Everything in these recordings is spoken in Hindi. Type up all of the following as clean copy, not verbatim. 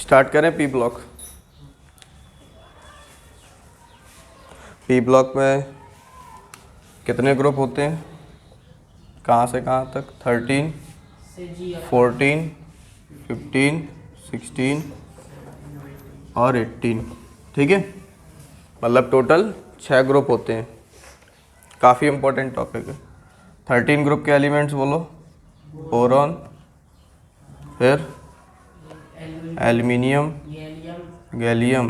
स्टार्ट करें पी ब्लॉक। पी ब्लॉक में कितने ग्रुप होते हैं, कहाँ से कहाँ तक? 13, 14, 15, 16 और 18। ठीक है, मतलब टोटल 6 ग्रुप होते हैं। काफ़ी इम्पोर्टेंट टॉपिक है। 13 ग्रुप के एलिमेंट्स बोलो। बोरॉन, फिर एल्युमिनियम, गैलियम,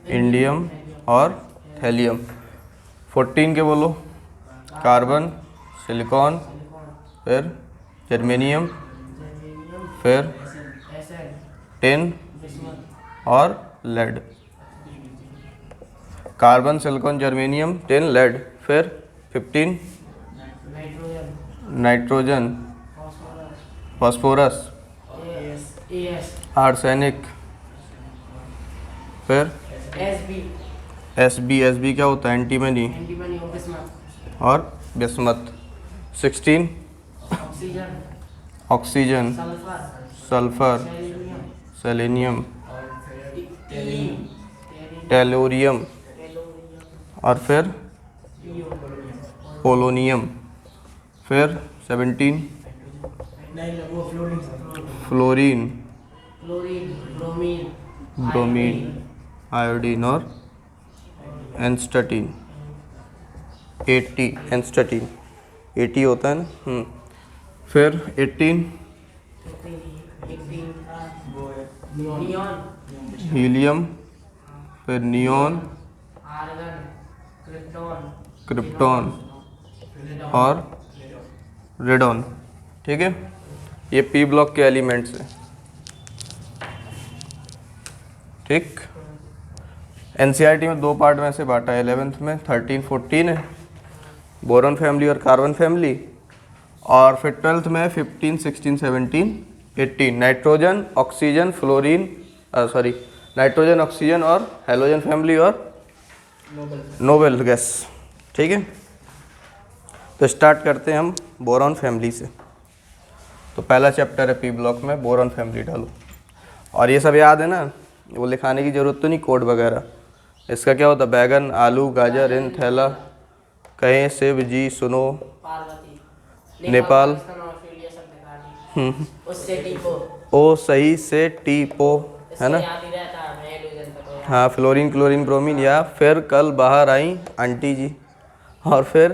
इंडियम और थैलियम। 14 के बोलो। कार्बन, सिलिकॉन, फिर जर्मेनियम, फिर टिन और lead. Carbon, silicon, germanium, tin, lead. फिर 15 नाइट्रोजन, फास्फोरस, आर्सेनिक, फिर एसबी क्या होता है? एंटीमनी और bismuth. 16 oxygen, sulphur, selenium, tellurium और फिर पोलोनियम। फिर 17 फ्लोरीन, ब्रोमीन, आयोडीन और एंस्टटीन। 80 एंस्टटीन 80 होता है ना। फिर 18 हीलियम, फिर नियॉन, क्रिप्टॉन और रेडॉन। ठीक है, ये पी ब्लॉक के एलिमेंट्स हैं। ठीक, एनसीईआरटी में 2 पार्ट में से बांटा है। 11th में 13, 14 है, बोरॉन फैमिली और कार्बन फैमिली। और फिर 12th में 15, 16, 17, 18 nitrogen, oxygen, fluorine, nitrogen, oxygen और हेलोजन फैमिली और नोबेल गैस। ठीक है, तो स्टार्ट करते हैं हम बोरॉन फैमिली से। तो पहला चैप्टर है पी ब्लॉक में, बोरॉन फैमिली डालो। और ये सब याद है ना, वो लिखाने की ज़रूरत तो नहीं, कोड वगैरह। इसका क्या होता है? बैगन, आलू, गाजर, इन, थैला, कहें, शिव जी, सुनो, नेपाल, ओ सही से टीपो, है ना। हाँ, फ्लोरीन, क्लोरीन, ब्रोमीन। या फिर कल बाहर आई आंटी जी। और फिर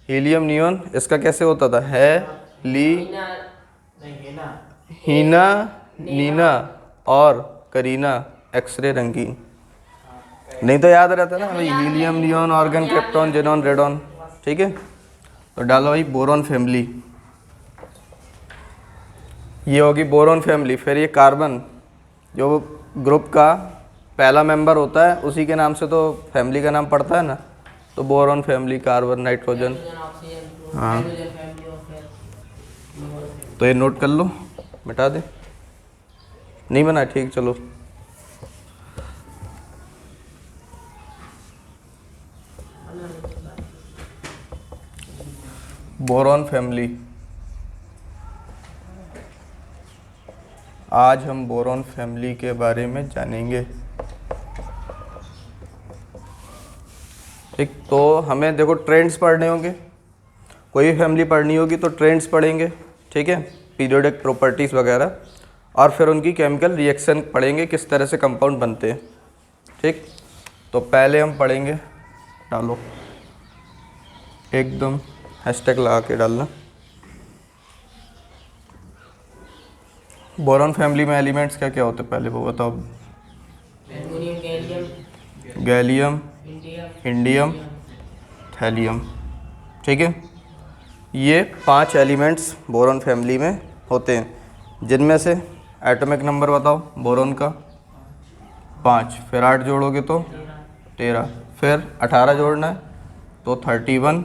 हीलियम, नियॉन। इसका कैसे होता था? है, ली, हीना, नीना और करीना, एक्सरे, रंगीन। नहीं तो याद रहता ना भाई, helium, neon, organ, krypton, xenon, radon. ठीक है, तो डालो भाई बोरॉन फैमिली। ये होगी बोरॉन फैमिली। फिर ये कार्बन, जो ग्रुप का पहला मेंबर होता है, उसी के नाम से तो फैमिली का नाम पड़ता है ना। तो बोरॉन फैमिली, कार्बन, नाइट्रोजन। हाँ, तो ये नोट कर लो, मिटा दे। नहीं बना? ठीक, चलो। Boron family. आज हम बोरॉन फैमिली के बारे में जानेंगे। ठीक, तो हमें देखो ट्रेंड्स पढ़ने होंगे। कोई भी फैमिली पढ़नी होगी तो ट्रेंड्स पढ़ेंगे। ठीक है, पीरियोडिक प्रॉपर्टीज़ वगैरह, और फिर उनकी केमिकल रिएक्शन पढ़ेंगे, किस तरह से कंपाउंड बनते हैं। ठीक, तो पहले हम पढ़ेंगे, डालो एकदम हैशटैग लगा के डालना। बोरॉन फैमिली में एलिमेंट्स क्या क्या होते हैं पहले वो बताओ। Gallium, indium, thallium. ठीक है, ये 5 एलिमेंट्स बोरॉन फैमिली में होते हैं, जिनमें से एटॉमिक नंबर बताओ बोरॉन का 5। फिर 8 जोड़ोगे तो 13। फिर 18 जोड़ना है तो 31।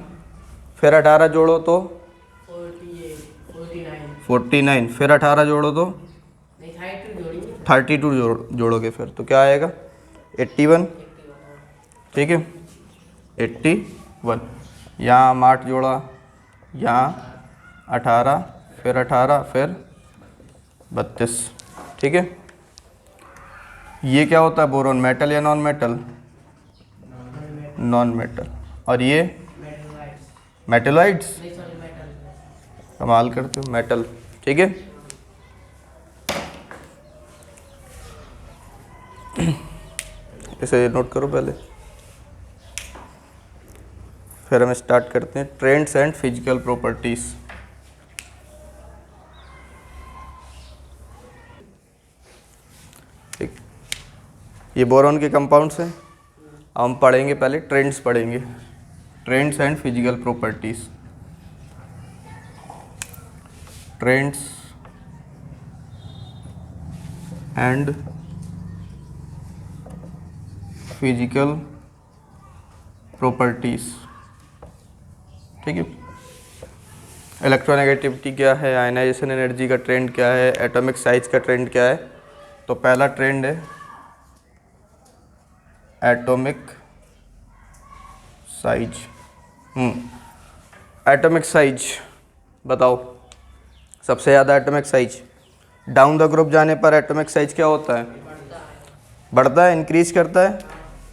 फिर 18 जोड़ो तो 49। फिर 18 जोड़ो तो 32 जोड़ोगे फिर तो क्या आएगा? 81। ठीक है, 81। यहाँ हम 8 जोड़ा, यहाँ 18, फिर 18, फिर 32। ठीक है, ये क्या होता है बोरोन, मेटल या नॉन मेटल? Non metal. और ये मेटलाइट्स, कमाल करते हो, मेटल। ठीक है, इसे नोट करो पहले, फिर हम स्टार्ट करते हैं ट्रेंड्स एंड फिजिकल प्रॉपर्टीज। ठीक, ये बोरॉन के कंपाउंड्स हैं। हम पढ़ेंगे पहले ट्रेंड्स पढ़ेंगे, trends and physical properties. Trends and physical properties. ठीक है, इलेक्ट्रोनेगेटिविटी क्या है, आयनाइजेशन एनर्जी का ट्रेंड क्या है, एटॉमिक साइज का ट्रेंड क्या है। तो पहला ट्रेंड है एटॉमिक साइज। एटॉमिक साइज बताओ, सबसे ज़्यादा atomic size down the group जाने पर एटॉमिक साइज क्या होता है? बढ़ता है, इंक्रीज करता है।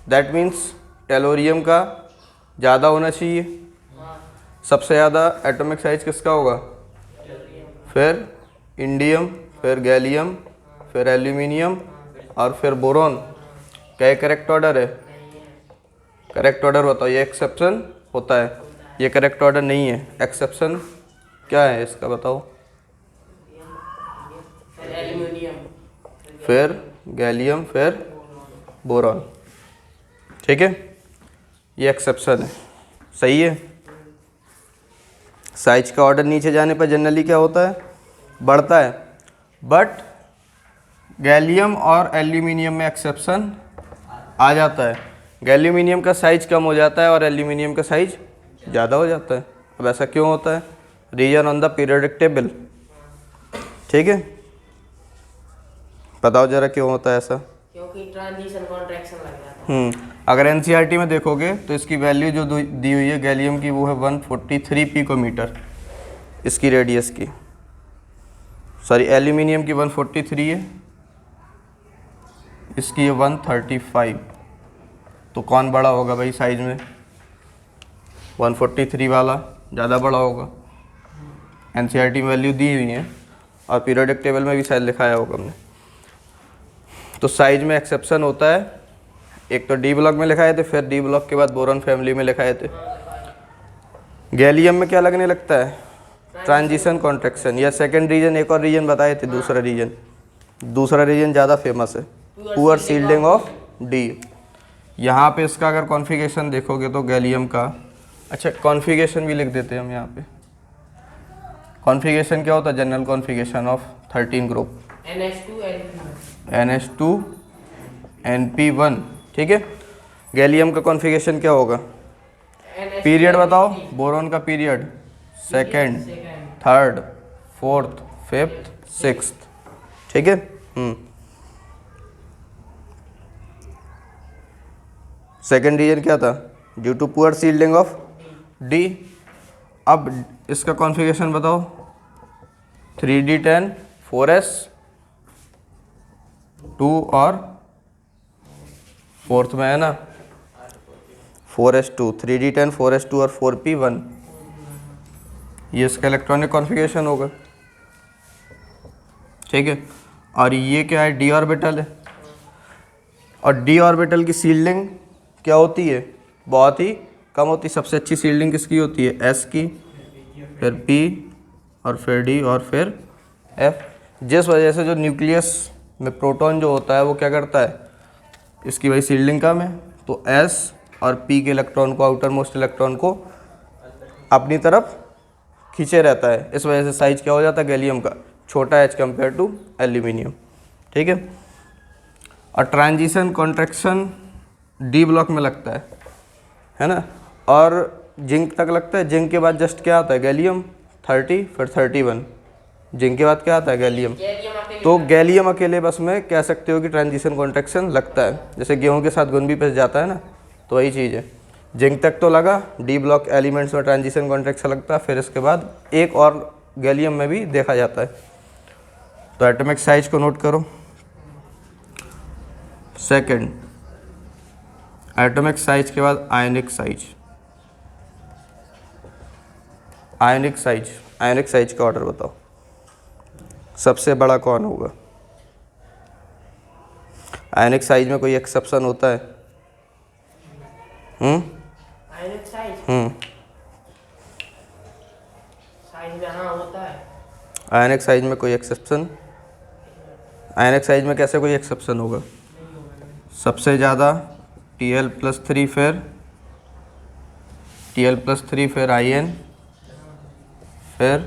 दैट मीन्स टेलोरियम का ज़्यादा होना चाहिए। सबसे ज़्यादा एटॉमिक साइज किसका होगा? फिर इंडियम, फिर गैलियम, फिर एल्यूमिनियम और फिर बोरॉन। क्या करेक्ट ऑर्डर है? करेक्ट ऑर्डर बताओ, ये एक्सेप्शन होता है, ये करेक्ट ऑर्डर नहीं है। एक्सेप्शन क्या है इसका बताओ? फिर गैलियम, फिर बोरॉन। ठीक है, ये एक्सेप्शन है, सही है। साइज का ऑर्डर नीचे जाने पर जनरली क्या होता है? बढ़ता है। बट गैलियम और एल्यूमिनियम में एक्सेप्शन आ जाता है। गैल्यूमिनियम का साइज कम हो जाता है और एल्यूमिनियम का साइज ज़्यादा हो जाता है। अब ऐसा क्यों होता है? Reason on the periodic table. ठीक है, बताओ जरा क्यों होता है ऐसा? क्योंकि ट्रांजिशन कॉन्ट्रैक्शन लग जाता है। अगर एनसीईआरटी में देखोगे तो इसकी वैल्यू जो दी हुई है गैलियम की वो है 143 पिकोमीटर, इसकी रेडियस की। सॉरी, एल्यूमिनियम की 143 है, इसकी है 135। तो कौन बड़ा होगा भाई साइज में? 143 वाला ज़्यादा बड़ा होगा। एनसीईआरटी में वैल्यू दी हुई है और पीरियोडिक टेबल में भी शायद लिखाया होगा हमने। तो साइज में एक्सेप्शन होता है। एक तो डी ब्लॉक में लिखाए थे, फिर डी ब्लॉक के बाद बोरॉन फैमिली में लिखाए थे। गैलियम में क्या लगने लगता है? Transition contraction. या सेकंड रीजन, एक और रीजन बताए थे, दूसरा रीजन ज़्यादा फेमस है, पुअर सील्डिंग ऑफ डी। यहाँ पे इसका अगर कॉन्फ़िगरेशन देखोगे तो गैलियम का, अच्छा कॉन्फ़िगरेशन भी लिख देते हैं हम यहाँ पे। कॉन्फ़िगरेशन क्या होता है? General configuration of 13 group, NH2 NP1। ठीक है, गैलियम का कॉन्फ़िगरेशन क्या होगा? पीरियड बताओ, बोरॉन का period second, third, fourth, fifth, sixth. ठीक है, सेकेंड रीजन क्या था? Due to poor shielding of D. अब इसका कॉन्फ़िगरेशन बताओ, 3D10 4s2 और फोर्थ में है ना 4s2, 3D10 4s2 और 4p1। ये इसका इलेक्ट्रॉनिक कॉन्फ़िगरेशन होगा। ठीक है, और ये क्या है? डी ऑर्बिटल है। और डी ऑर्बिटल की सील्डिंग क्या होती है? बहुत ही कम होती है। सबसे अच्छी सील्डिंग किसकी होती है? एस की, फिर पी और फिर डी और फिर एफ। जिस वजह से जो न्यूक्लियस में प्रोटॉन जो होता है वो क्या करता है? इसकी वही सील्डिंग कम है, तो एस और पी के इलेक्ट्रॉन को, आउटर मोस्ट इलेक्ट्रॉन को अपनी तरफ खींचे रहता है। इस वजह से साइज क्या हो जाता है गैलियम का? छोटा एज कंपेयर टू एल्यूमिनियम। ठीक है, और ट्रांजिशन कॉन्ट्रैक्शन डी ब्लॉक में लगता है ना, और जिंक तक लगता है। जिंक के बाद जस्ट क्या आता है? गैलियम 30, फिर 31। जिंक के बाद क्या आता है? गैलियम। तो गैलियम अकेले बस में कह सकते हो कि ट्रांजिशन कॉन्ट्रैक्शन लगता है। जैसे गेहूं के साथ गुण भी पिस जाता है ना, तो वही चीज़ है। जिंक तक तो लगा, डी ब्लॉक एलिमेंट्स में ट्रांजिशन कॉन्ट्रैक्शन लगता है। फिर इसके बाद एक और गैलियम में भी देखा जाता है। तो एटॉमिक साइज को नोट करो, सेकंड, एटॉमिक साइज के बाद आयनिक साइज। आयनिक साइज का ऑर्डर बताओ, सबसे बड़ा कौन होगा? आयनिक साइज में कोई एक्सेप्शन होता है? आयनिक साइज साइज में हाँ होता है। आयनिक साइज में कोई एक्सेप्शन? आयनिक साइज में कैसे कोई एक्सेप्शन होगा? सबसे ज़्यादा Tl+3 फिर Tl+3 फिर In फिर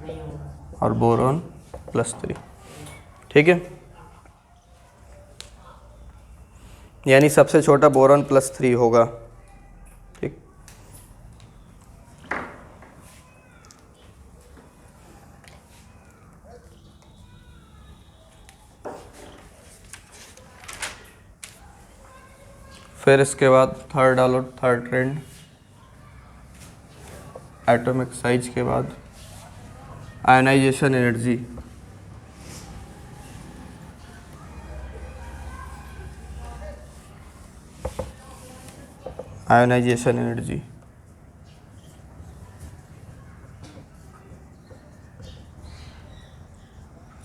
नहीं होगा। और बोरॉन +3। ठीक है, यानी सबसे छोटा बोरॉन +3 होगा। ठीक, फिर इसके बाद थर्ड डालो, थर्ड ट्रेंड, एटॉमिक साइज के बाद आयनाइजेशन एनर्जी। आयनाइजेशन एनर्जी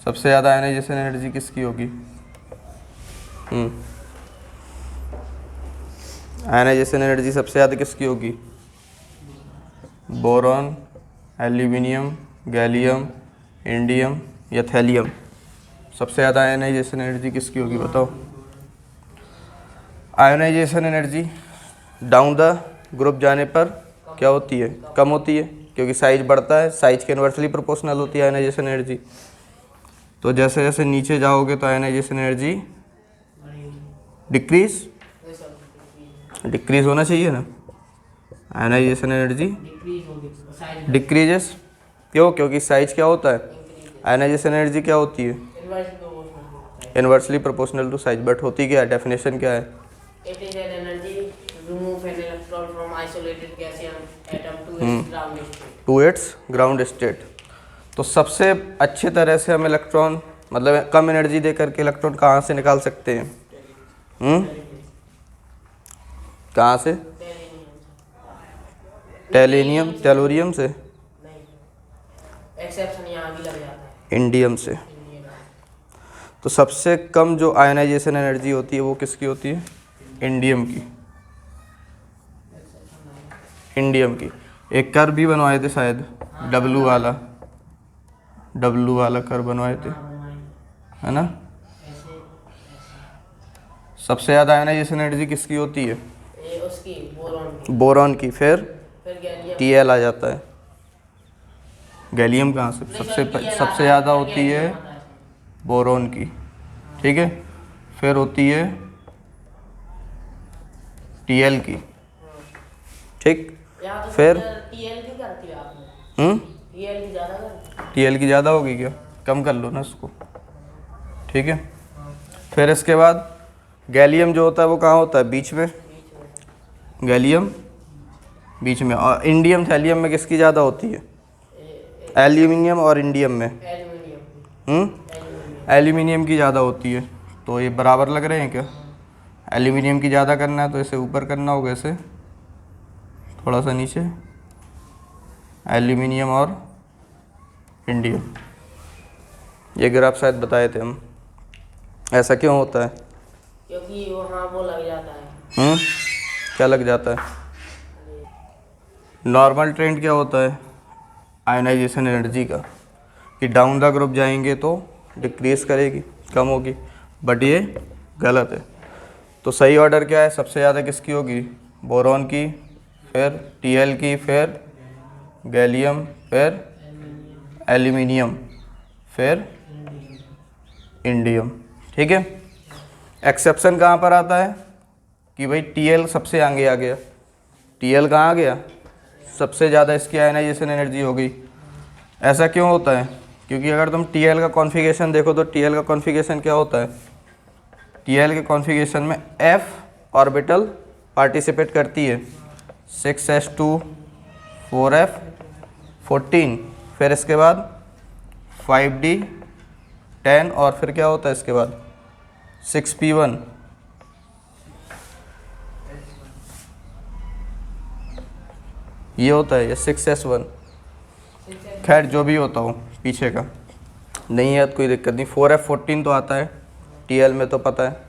सबसे ज़्यादा आयनाइजेशन एनर्जी किसकी होगी? आयनाइजेशन एनर्जी सबसे ज़्यादा किसकी होगी? बोरॉन, एल्यूमिनियम, गैलियम, इंडियम या थैलियम। सबसे ज़्यादा आयनाइजेशन एनर्जी किसकी होगी बताओ? Ionization energy down the group जाने पर क्या होती है? कम होती है, क्योंकि साइज बढ़ता है, साइज के इन्वर्सली प्रोपोर्शनल होती है आयनाइजेशन एनर्जी। तो जैसे जैसे नीचे जाओगे तो आयनाइजेशन एनर्जी डिक्रीज होना चाहिए ना। आयनाइजेशन एनर्जी डिक्रीज होगी, साइज डिक्रीजेस क्यों? क्योंकि साइज क्या होता है? आयनाइजेशन एनर्जी क्या होती है? Inversely proportional to size. But होती क्या है? डेफिनेशन क्या है? It is an energy to remove an electron from isolated gaseous atom to its ground state. To its ground state. तो सबसे अच्छे तरह से हम इलेक्ट्रॉन, मतलब कम एनर्जी दे करके इलेक्ट्रॉन कहाँ से निकाल सकते हैं? कहाँ से? टेलेनियम, टेलोरियम से, नहीं, एक्सेप्शन यहाँ भी लग जाता है। इंडियम से। तो सबसे कम जो आयनाइजेशन एनर्जी होती है वो किसकी होती है? इंडियम की। इंडियम की। एक कर्व भी बनवाए थे शायद, डब्लू वाला कर्व बनवाए थे, है ना? सबसे ज़्यादा आयनाइजेशन एनर्जी किसकी होती है? ये उसकी बोरॉन की। फिर गैलियम Tl आ जाता है। गैलियम कहाँ से? सबसे ज़्यादा होती है बोरॉन की। ठीक है, फिर होती है Tl की। ठीक, फिर टीएल की करती है आपने। टीएल की ज़्यादा करती Tl की ज़्यादा होगी क्या? कम कर लो ना इसको। ठीक है, फिर इसके बाद गैलियम जो होता है वो कहाँ होता है? बीच में। गैलियम बीच में। और इंडियम थैलियम में किसकी ज़्यादा होती है? एल्यूमिनियम और इंडियम में एल्यूमिनियम की ज़्यादा होती है। तो ये बराबर लग रहे हैं क्या? एल्यूमिनियम की ज़्यादा करना है तो इसे ऊपर करना होगा, ऐसे थोड़ा सा नीचे, एल्यूमिनियम और इंडियम। ये ग्राफ शायद बताए थे हम। ऐसा क्यों होता है? क्योंकि वहाँ वो लग जाता है। क्या लग जाता है? नॉर्मल ट्रेंड क्या होता है आयनाइजेशन एनर्जी का, कि डाउन द ग्रुप जाएंगे तो डिक्रीज करेगी, कम होगी। बट ये गलत है। तो सही ऑर्डर क्या है? सबसे ज़्यादा किसकी होगी? बोरॉन की, फिर Tl की, फिर गैलियम, फिर एल्यूमिनियम, फिर इंडियम। ठीक है, एक्सेप्शन कहाँ पर आता है? कि भाई Tl सबसे आगे आ गया। Tl कहाँ आ गया? सबसे ज़्यादा इसकी आयनाइजेशन एनर्जी हो गई। ऐसा क्यों होता है? क्योंकि अगर तुम Tl का कॉन्फ़िगरेशन देखो तो Tl का कॉन्फ़िगरेशन क्या होता है? Tl के कॉन्फ़िगरेशन में f ऑर्बिटल पार्टिसिपेट करती है, 6s2 4f 14, फिर इसके बाद 5d 10 और फिर क्या होता है इसके बाद 6p1, ये होता है, या 6s1, खैर जो भी होता हो पीछे का, नहीं है तो कोई दिक्कत नहीं। 4f14 तो आता है TL में, तो पता है।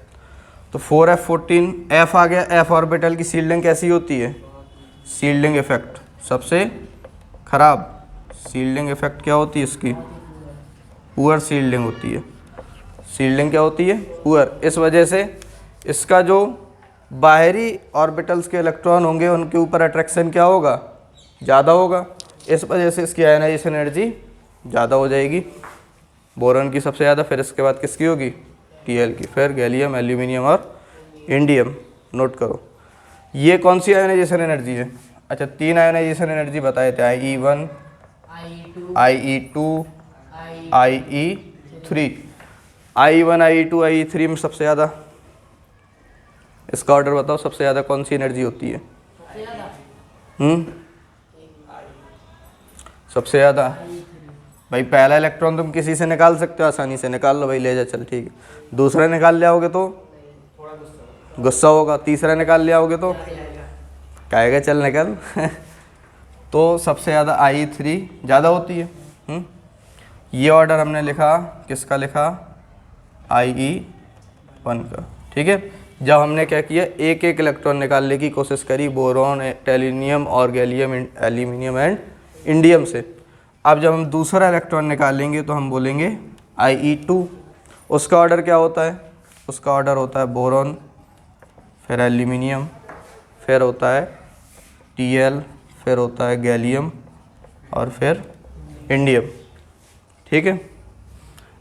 तो 4f14 F आ गया। F ऑर्बिटल की सील्डिंग कैसी होती है? सील्डिंग इफेक्ट सबसे ख़राब। सील्डिंग इफेक्ट क्या होती है इसकी? पुअर सील्डिंग होती है। सील्डिंग क्या होती है? पुअर। इस वजह से इसका जो बाहरी ऑर्बिटल्स के इलेक्ट्रॉन होंगे उनके ऊपर अट्रैक्शन क्या होगा? ज़्यादा होगा। इस वजह से इसकी आयनाइजेशन एनर्जी ज़्यादा हो जाएगी। बोरॉन की सबसे ज़्यादा, फिर इसके बाद किसकी होगी? TL की, फिर गैलियम, एल्यूमिनियम और इंडियम। नोट करो, ये कौन सी आयनाइजेशन एनर्जी है? अच्छा, 3 आयनाइजेशन एनर्जी बताए थे, IE1, IE2, IE3। IE1, IE2, IE3 में सबसे ज़्यादा, इसका ऑर्डर बताओ, सबसे ज़्यादा कौन सी एनर्जी होती है? सबसे ज़्यादा भाई पहला इलेक्ट्रॉन तुम किसी से निकाल सकते हो, आसानी से निकाल लो भाई, ले जा, चल ठीक है। दूसरा निकाल ले आओगे तो गुस्सा होगा, तीसरा निकाल ले आओगे तो कहेगा चल निकल तो सबसे ज़्यादा IE3 ज़्यादा होती है। ये ऑर्डर हमने लिखा, किसका लिखा? IE1 का, ठीक है। जब हमने क्या किया, एक एक इलेक्ट्रॉन निकालने की कोशिश करी बोरॉन, टेलिनियम और गैलियम, एल्यूमिनियम एंड इंडियम से। अब जब हम दूसरा इलेक्ट्रॉन निकालेंगे तो हम बोलेंगे IE2। उसका ऑर्डर क्या होता है? उसका ऑर्डर होता है बोरॉन, फिर एल्यूमिनियम, फिर होता है TL, फिर होता है गैलियम और फिर इंडियम, ठीक है।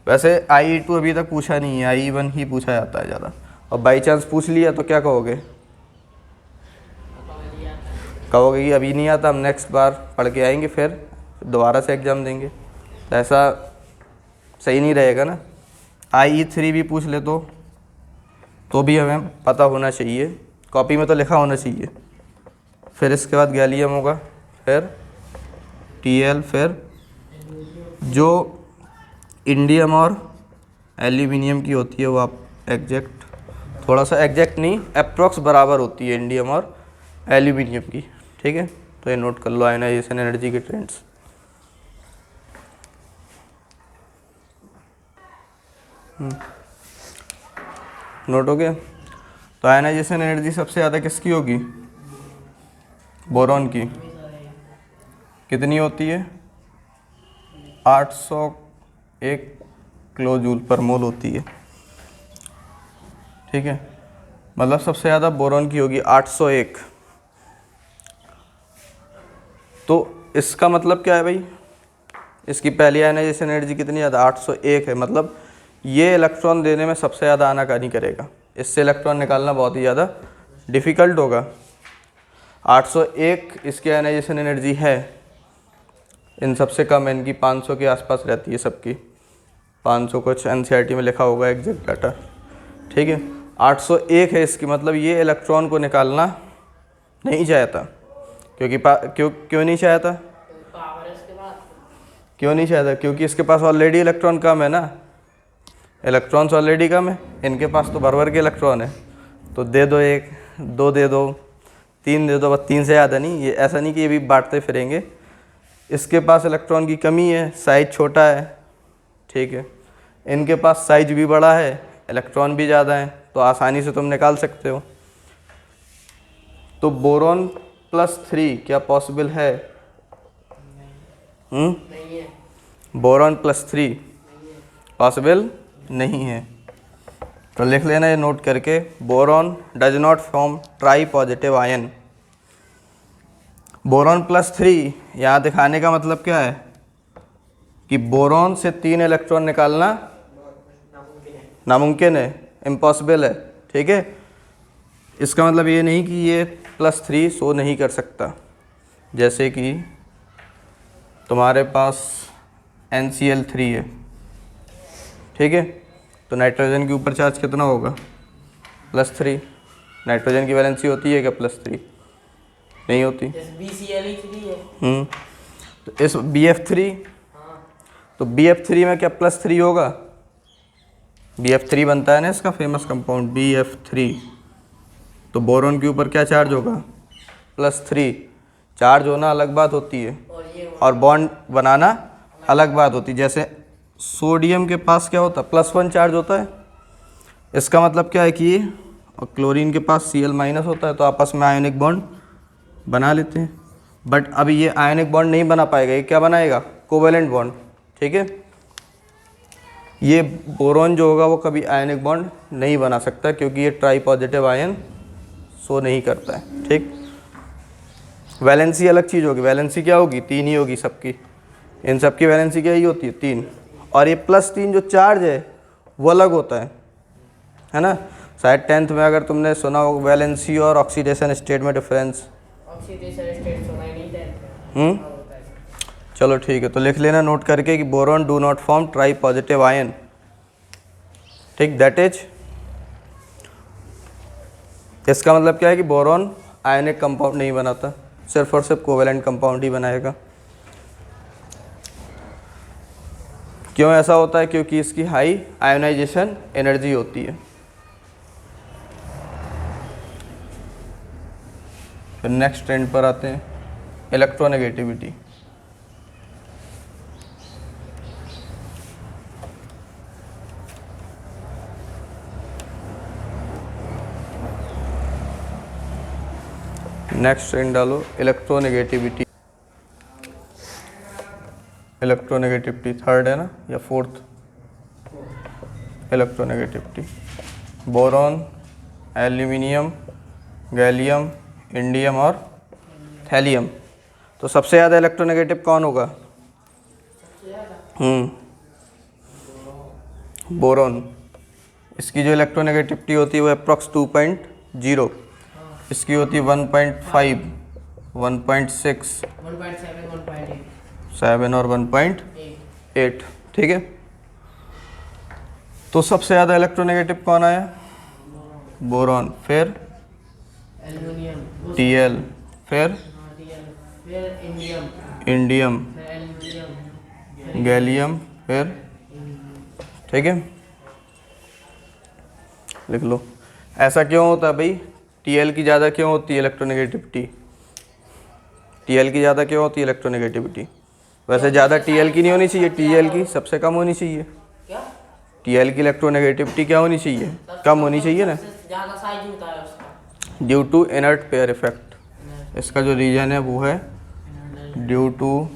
वैसे IE2 अभी तक पूछा नहीं है, IE1 ही पूछा जाता है ज़्यादा। और बाई चांस पूछ लिया तो क्या कहोगे? कहोगे कि अभी नहीं आता, हम नेक्स्ट बार पढ़ के आएंगे, फिर दोबारा से एग्ज़ाम देंगे। तो ऐसा सही नहीं रहेगा ना। IE3 भी पूछ ले तो भी हमें पता होना चाहिए, कॉपी में तो लिखा होना चाहिए। फिर इसके बाद गैलियम होगा, फिर TL, फिर जो इंडियम और एल्यूमिनियम की होती है वो आप एग्जैक्ट, थोड़ा सा एग्जैक्ट नहीं, अप्रॉक्स बराबर होती है इंडियम और एल्यूमिनियम की, ठीक है। तो ये नोट कर लो, आयनाइजेशन एनर्जी के ट्रेंड्स। नोट हो गया। तो आयनाइजेशन एनर्जी सबसे ज़्यादा किसकी होगी? बोरॉन की। कितनी होती है? 801 किलो जूल पर मोल होती है, ठीक है। मतलब सबसे ज़्यादा बोरॉन की होगी 801। तो इसका मतलब क्या है भाई? इसकी पहली आयनाइजेशन एनर्जी कितनी ज़्यादा? 801 है। मतलब ये इलेक्ट्रॉन देने में सबसे ज़्यादा आनाकानी करेगा, इससे इलेक्ट्रॉन निकालना बहुत ही ज़्यादा डिफ़िकल्ट होगा। 801 इसकी आयनाइजेशन एनर्जी है, इन सबसे कम है, इनकी 500 के आसपास रहती है सबकी, 500 कुछ NCERT में लिखा होगा एग्जैक्ट डाटा, ठीक है। 801 है इसकी, मतलब ये इलेक्ट्रॉन को निकालना नहीं चाहता। क्योंकि क्यों नहीं चाहता? क्यों नहीं चाहता? क्योंकि इसके पास ऑलरेडी इलेक्ट्रॉन कम है ना, इलेक्ट्रॉन्स ऑलरेडी कम है, इनके पास तो भर भर के इलेक्ट्रॉन है। तो दे दो, 1 2 दे दो, 3 दे दो, बस 3 से ज़्यादा नहीं। ये ऐसा नहीं कि ये भी बांटते फिरेंगे, इसके पास इलेक्ट्रॉन की कमी है, साइज छोटा है, ठीक है। इनके पास साइज भी बड़ा है, इलेक्ट्रॉन भी ज़्यादा है, तो आसानी से तुम निकाल सकते हो। तो बोरॉन +3 क्या पॉसिबल है? नहीं है। बोरॉन +3 पॉसिबल नहीं है। तो लिख लेना ये नोट करके, boron does not form try positive ion. Boron +3 यहाँ दिखाने का मतलब क्या है कि बोरॉन से 3 इलेक्ट्रॉन निकालना नामुमकिन है, इम्पॉसिबल है, ठीक है। इसका मतलब ये नहीं कि ये +3 शो नहीं कर सकता। जैसे कि तुम्हारे पास NCl3 है, ठीक है, तो नाइट्रोजन के ऊपर चार्ज कितना होगा? +3। नाइट्रोजन की वैलेंसी होती है क्या +3? नहीं होती। BCl3 है। तो इस BF3, तो BF3 में क्या +3 होगा? BF3 बनता है ना इसका फेमस कंपाउंड BF3। तो बोरॉन के ऊपर क्या चार्ज होगा, +3। चार्ज होना अलग बात होती है और बॉन्ड बनाना अलग बात होती है। जैसे सोडियम के पास क्या होता है, +1 चार्ज होता है। इसका मतलब क्या है कि ये, और क्लोरीन के पास Cl- होता है, तो आपस में आयनिक बॉन्ड बना लेते हैं। बट अभी ये आयनिक बॉन्ड नहीं बना पाएगा, ये क्या बनाएगा, कोवेलेंट बॉन्ड। ठीक है, ये बोरॉन जो होगा वो कभी आयनिक बॉन्ड नहीं बना सकता क्योंकि ये ट्राई पॉजिटिव आयन शो नहीं करता है। ठीक, वैलेंसी अलग चीज़ होगी। वैलेंसी क्या होगी, 3 ही होगी सबकी। इन सब की वैलेंसी क्या ही होती है, 3। और ये +3 जो चार्ज है वो अलग होता है ना। शायद 10th में अगर तुमने सुना हो वैलेंसी और ऑक्सीडेशन स्टेट में डिफरेंस। ऑक्सीडेशन स्टेट सुना ही नहीं था। चलो ठीक है, तो लिख लेना नोट करके कि boron do not form try positive ion. ठीक, दैट इज, इसका मतलब क्या है कि बोरॉन आयनिक कंपाउंड नहीं बनाता, सिर्फ और सिर्फ कोवेलेंट कंपाउंड ही बनाएगा। क्यों ऐसा होता है, क्योंकि इसकी हाई आयोनाइजेशन एनर्जी होती है। फिर नेक्स्ट ट्रेंड पर आते हैं, इलेक्ट्रोनेगेटिविटी। नेक्स्ट ट्रेंड डालो, इलेक्ट्रोनेगेटिविटी। इलेक्ट्रोनेगेटिविटी थर्ड है ना या fourth, electronegativity. Boron, aluminium, gallium, indium और थैलियम। तो सबसे ज़्यादा इलेक्ट्रोनेगेटिव कौन होगा, बोरॉन। इसकी जो इलेक्ट्रोनेगेटिविटी होती है वो अप्रॉक्स 2.0, इसकी होती है 1.5, 1.6, 7 और 1.8। ठीक है, तो सबसे ज़्यादा इलेक्ट्रोनेगेटिव कौन आया, बोरॉन, फिर एल्यूमिनियम, Tl, फिर इंडियम, गैलियम, फिर, ठीक है, लिख लो। ऐसा क्यों होता है भाई, Tl की ज़्यादा क्यों होती है इलेक्ट्रोनेगेटिविटी, Tl की ज़्यादा क्यों होती है इलेक्ट्रोनेगेटिविटी। वैसे ज़्यादा Tl की नहीं होनी चाहिए, Tl की सबसे कम होनी चाहिए। क्या, Tl की इलेक्ट्रोनेगेटिविटी क्या होनी चाहिए, कम होनी चाहिए ना, ज़्यादा साइज होता है उसका। Due to inert pair effect. इसका जो रीजन है वो है due to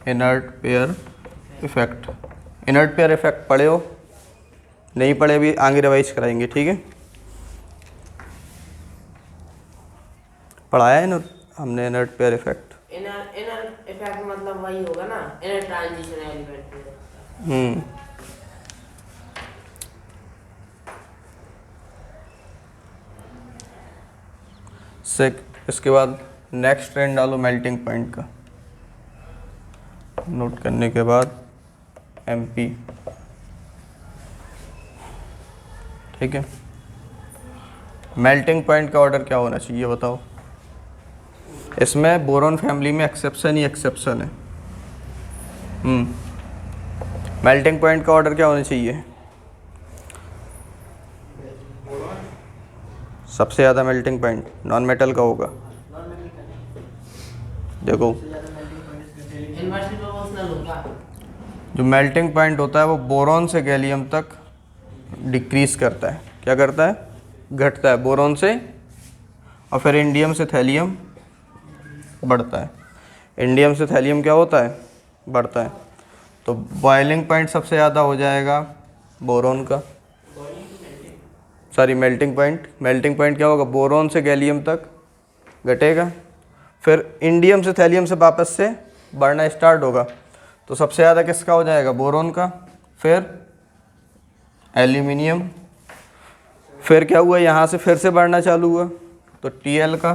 inert pair effect. Inert pair effect पढ़े हो, नहीं पढ़े भी आगे रिवाइज कराएंगे। ठीक है, पढ़ाया है ना हमने inert pair effect. Inner effect मतलब वही होगा ना, इनर ट्रांजिशन एलिमेंट। इसके बाद नेक्स्ट ट्रेंड डालो मेल्टिंग पॉइंट का। नोट करने के बाद MP। ठीक है, मेल्टिंग पॉइंट का ऑर्डर क्या होना चाहिए बताओ। इसमें बोरॉन फैमिली में एक्सेप्शन ही एक्सेप्शन है। मेल्टिंग पॉइंट का ऑर्डर क्या होना चाहिए, सबसे ज़्यादा मेल्टिंग पॉइंट नॉन मेटल का होगा। देखो इनवर्सली प्रोपोर्शनल होगा। जो मेल्टिंग पॉइंट होता है वो बोरॉन से गैलियम तक डिक्रीज करता है। क्या करता है, घटता है बोरॉन से, और फिर इंडियम से थैलियम बढ़ता है। इंडियम से थैलियम क्या होता है, बढ़ता है। तो बॉइलिंग पॉइंट सबसे ज़्यादा हो जाएगा बोरॉन का, sorry melting point. Melting point क्या होगा, बोरॉन से गैलियम तक घटेगा, फिर इंडियम से थैलियम से वापस से बढ़ना स्टार्ट होगा। तो सबसे ज़्यादा किसका हो जाएगा, बोरॉन का, फिर एल्यूमिनियम, फिर क्या हुआ यहाँ से फिर से बढ़ना चालू हुआ तो Tl का,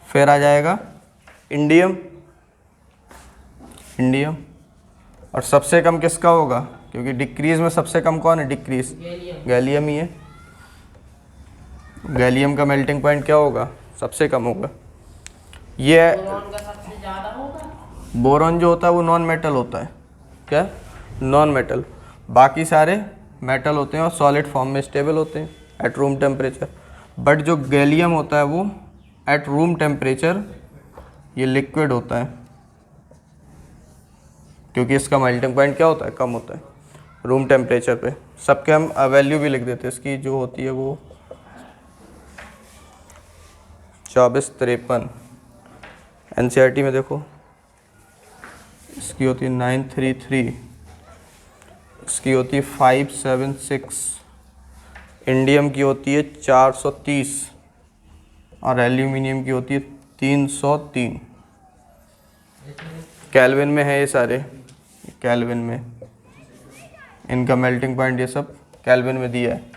फिर आ जाएगा इंडियम, और सबसे कम किसका होगा, क्योंकि डिक्रीज में सबसे कम कौन है, डिक्रीज गैलियम ही है। गैलियम का मेल्टिंग पॉइंट क्या होगा, सबसे कम होगा। ये बोरॉन का सबसे ज़्यादा होगा। बोरॉन जो होता है वो नॉन मेटल होता है। क्या, नॉन मेटल। बाकी सारे मेटल होते हैं और सॉलिड फॉर्म में स्टेबल होते हैं एट रूम टेम्परेचर। बट जो गैलियम होता है वो एट रूम टेम्परेचर ये लिक्विड होता है, क्योंकि इसका मेल्टिंग पॉइंट क्या होता है, कम होता है रूम टेम्परेचर पे। सबके हम वैल्यू भी लिख देते हैं इसकी, जो होती है वो 2453। एनसीईआरटी में देखो इसकी होती है 933, इसकी होती है 576, इंडियम की होती है 430 और एल्यूमिनियम की होती है 303। केल्विन में है ये सारे, केल्विन में इनका मेल्टिंग पॉइंट ये सब केल्विन में दिया है।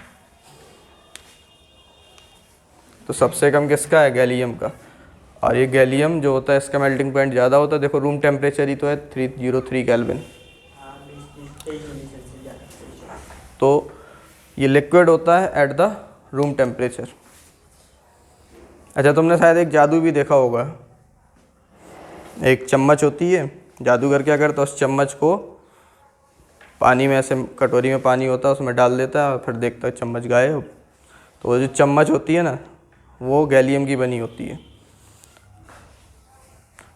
तो सबसे कम किसका है, गैलियम का। और ये गैलियम जो होता है इसका मेल्टिंग पॉइंट ज़्यादा होता है, देखो रूम टेम्परेचर ही तो है 303 केल्विन। तो ये लिक्विड होता है एट द रूम टेम्परेचर। अच्छा, तुमने शायद एक जादू भी देखा होगा, एक चम्मच होती है, जादूगर क्या करता है उस चम्मच को पानी में, ऐसे कटोरी में पानी होता है उसमें डाल देता है और फिर देखता है चम्मच गायब। तो वो जो चम्मच होती है ना वो गैलियम की बनी होती है,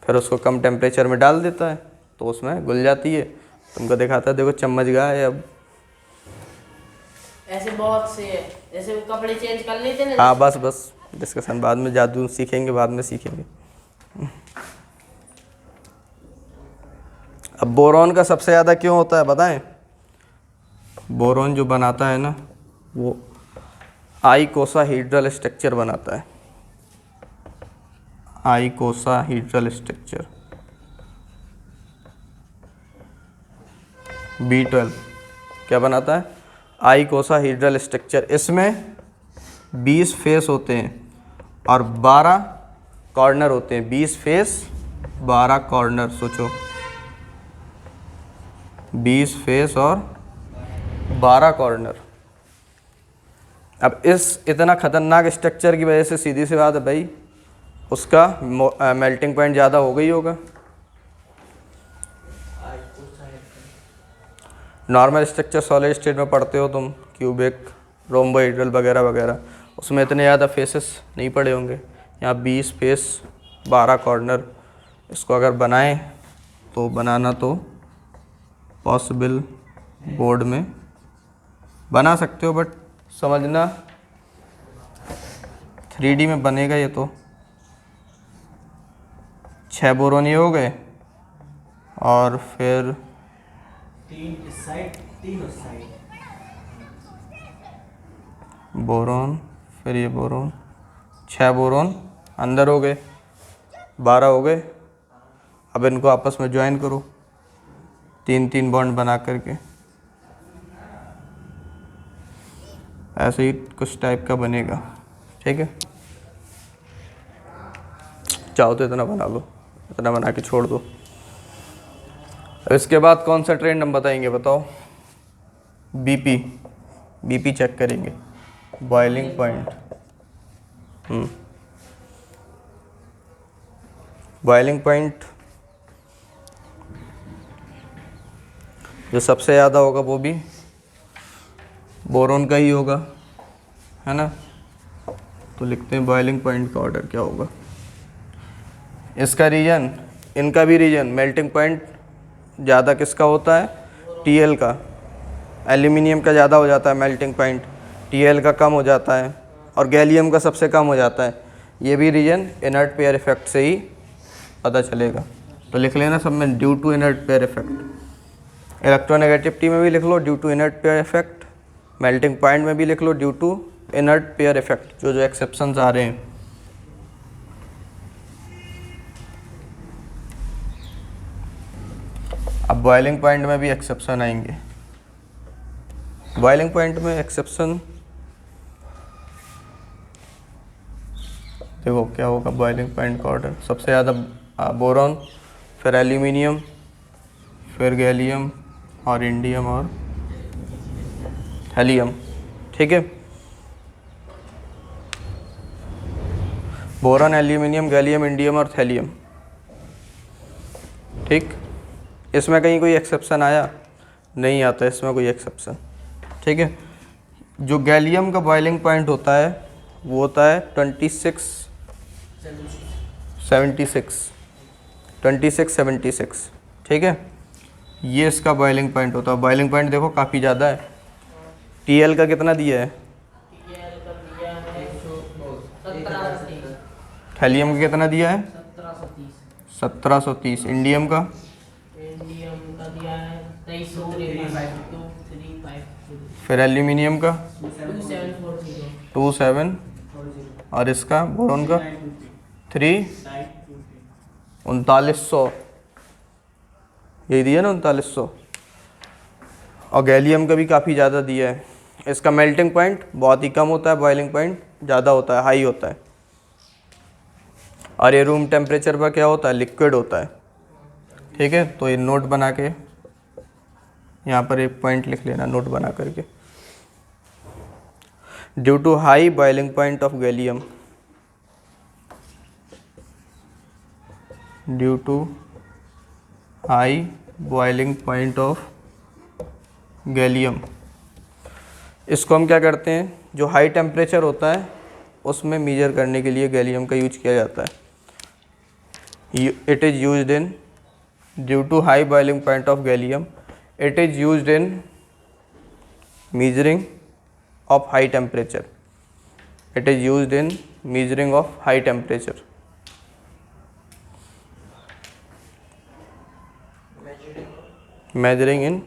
फिर उसको कम टेम्परेचर में डाल देता है तो उसमें घुल जाती है। तुमको दिखाता है देखो चम्मच गायब। ऐसे बहुत से, जैसे वो कपड़े चेंज कर लेते ना। हाँ बस डिस्कशन बाद में, जादू सीखेंगे बाद में सीखेंगे। अब बोरॉन का सबसे ज़्यादा क्यों होता है बताएं? बोरॉन जो बनाता है ना वो आइकोसाहीड्रल स्ट्रक्चर बनाता है, आइकोसाहीड्रल स्ट्रक्चर। B12 क्या बनाता है? आइकोसाहीड्रल स्ट्रक्चर। इसमें 20 फेस होते हैं और 12 कॉर्नर होते हैं। 20 फेस 12 कॉर्नर, सोचो 20 फेस और 12 कॉर्नर। अब इस इतना ख़तरनाक स्ट्रक्चर की वजह से सीधी सी बात है भाई, उसका मेल्टिंग पॉइंट ज़्यादा हो गई होगा। नॉर्मल स्ट्रक्चर सॉलिड स्टेट में पढ़ते हो तुम, क्यूबिक, रोम्बोहेड्रल वगैरह वगैरह, उसमें इतने ज़्यादा फेसेस नहीं पड़े होंगे। यहाँ 20 फेस 12 कॉर्नर, इसको अगर बनाएं तो बनाना तो पॉसिबल, बोर्ड में बना सकते हो, बट समझना 3D में बनेगा ये तो। 6 बोरोन ये हो गए और फिर 3 इस साइड 3 उस साइड, बोरोन, फिर ये बोरोन, 6 बोरोन अंदर हो गए, 12 हो गए। अब इनको आपस में ज्वाइन करो 3-3 बॉन्ड बना करके, ऐसे ही कुछ टाइप का बनेगा। ठीक है, चाहो तो इतना बना लो, इतना बना के छोड़ दो। इसके बाद कौन सा ट्रेंड हम बताएंगे बताओ? बीपी चेक करेंगे, बॉइलिंग पॉइंट। बॉइलिंग पॉइंट जो सबसे ज़्यादा होगा वो भी बोरोन का ही होगा, है ना। तो लिखते हैं बॉइलिंग पॉइंट का ऑर्डर क्या होगा। इसका रीजन, इनका भी रीजन, मेल्टिंग पॉइंट ज़्यादा किसका होता है? Tl का। एल्यूमिनियम का ज़्यादा हो जाता है मेल्टिंग पॉइंट, Tl का कम हो जाता है, और गैलियम का सबसे कम हो जाता है। ये भी रीजन इनर्ट पेयर इफेक्ट से ही पता चलेगा। तो लिख लेना सब में, due to inert pair effect. Electronegativity में भी लिख लो due to inert pair effect, melting point में भी लिख लो due to inert pair effect, जो एक्सेप्शंस आ रहे हैं। अब बॉइलिंग पॉइंट में भी एक्सेप्शन आएंगे। बॉइलिंग पॉइंट में एक्सेप्शन देखो क्या होगा। बॉइलिंग पॉइंट का ऑर्डर सबसे ज़्यादा बोरॉन, फिर एल्यूमिनियम, फिर गैलियम और इंडियम और हेलियम। ठीक है, बोरॉन, एल्यूमिनियम, गैलियम, इंडियम और थैलियम। ठीक, इसमें कहीं कोई एक्सेप्शन आया? नहीं आता इसमें कोई एक्सेप्शन। ठीक। ठीक है। जो गैलियम का बॉइलिंग पॉइंट होता है वो होता है 2676, ठीक है। ये इसका बॉइलिंग पॉइंट होता है। बॉइलिंग पॉइंट देखो काफ़ी ज़्यादा है। टीएल का कितना दिया है? TL का दिया है 1730, थैलियम का कितना दिया है? 1730, 1730। इंडियम का? इंडियम का दिया है 2335, फिर एल्यूमिनियम का? 2740, 27। और इसका बोरॉन का? 3 3900। यही दिया ना 3900। और गैलियम का भी काफ़ी ज़्यादा दिया है। इसका मेल्टिंग पॉइंट बहुत ही कम होता है, बॉइलिंग पॉइंट ज़्यादा होता है, हाई होता है। और ये रूम टेम्परेचर पर क्या होता है? लिक्विड होता है, ठीक है। तो ये नोट बना के यहाँ पर एक पॉइंट लिख लेना, नोट बना करके। Due to high boiling point of gallium, due to high boiling point of gallium, इसको हम क्या करते हैं, जो हाई टेम्परेचर होता है उसमें मेजर करने के लिए गैलियम का यूज किया जाता है। It is used in, due to high boiling point of gallium, it is used in measuring of high temperature. It is used in measuring of high temperature. Measuring in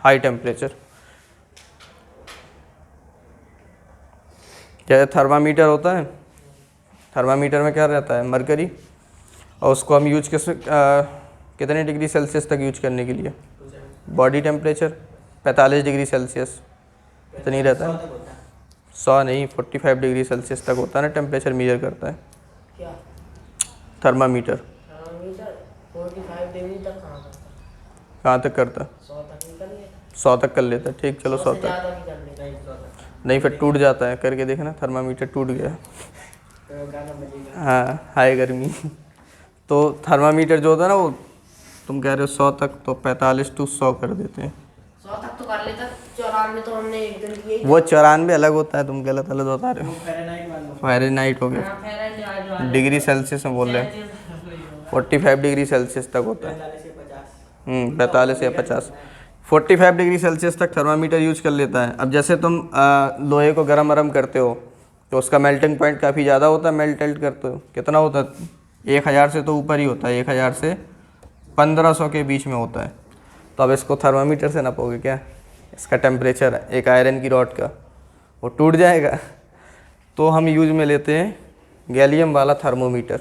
high temperature. जैसे थर्मामीटर होता है, थर्मामीटर में क्या रहता है? मरकरी। और उसको हम यूज कितने डिग्री सेल्सियस तक यूज करने के लिए? बॉडी टेम्परेचर 45 डिग्री सेल्सियस इतनी रहता है। 100 नहीं, 45 डिग्री सेल्सियस तक होता है ना टेम्परेचर मेजर करता है क्या थर्मामीटर। थर्मामीटर 45 डिग्री तक कहाँ तक करता है? 100 तक भी कर लेता, 100 तक कर लेता है, ठीक, चलो 100 से तक। ज़्यादा भी कर लेता है। नहीं फिर टूट जाता है, करके देखना, थर्मामीटर टूट गया। हाँ, हाई गर्मी। तो थर्मामीटर जो होता है ना, वो तुम कह रहे हो 100 तक, तो 45 to 100 कर देते हैं। 100 तक तो कर लेता, 94 तो हमने एक दिन किए। वो 94 अलग होता है, तुम गलत बता रहे हो। फ़ारेनहाइट हो गया, फ़ारेनहाइट डिग्री सेल्सियस में बोल रहे हैं। 45 डिग्री सेल्सियस तक होता है। 45 या 50, 45 डिग्री सेल्सियस तक थर्मामीटर यूज कर लेता है। अब जैसे तुम लोहे को गरम वरम करते हो तो उसका मेल्टिंग पॉइंट काफ़ी ज़्यादा होता है। मेल्ट करते हो कितना होता है? 1000 से तो ऊपर ही होता है, 1000 से 1500 के बीच में होता है। तो अब इसको थर्मामीटर से नापोगे क्या? इसका टेम्परेचर है एक आयरन की रॉड का, वो टूट जाएगा। तो हम यूज में लेते हैं गैलियम वाला थर्मोमीटर।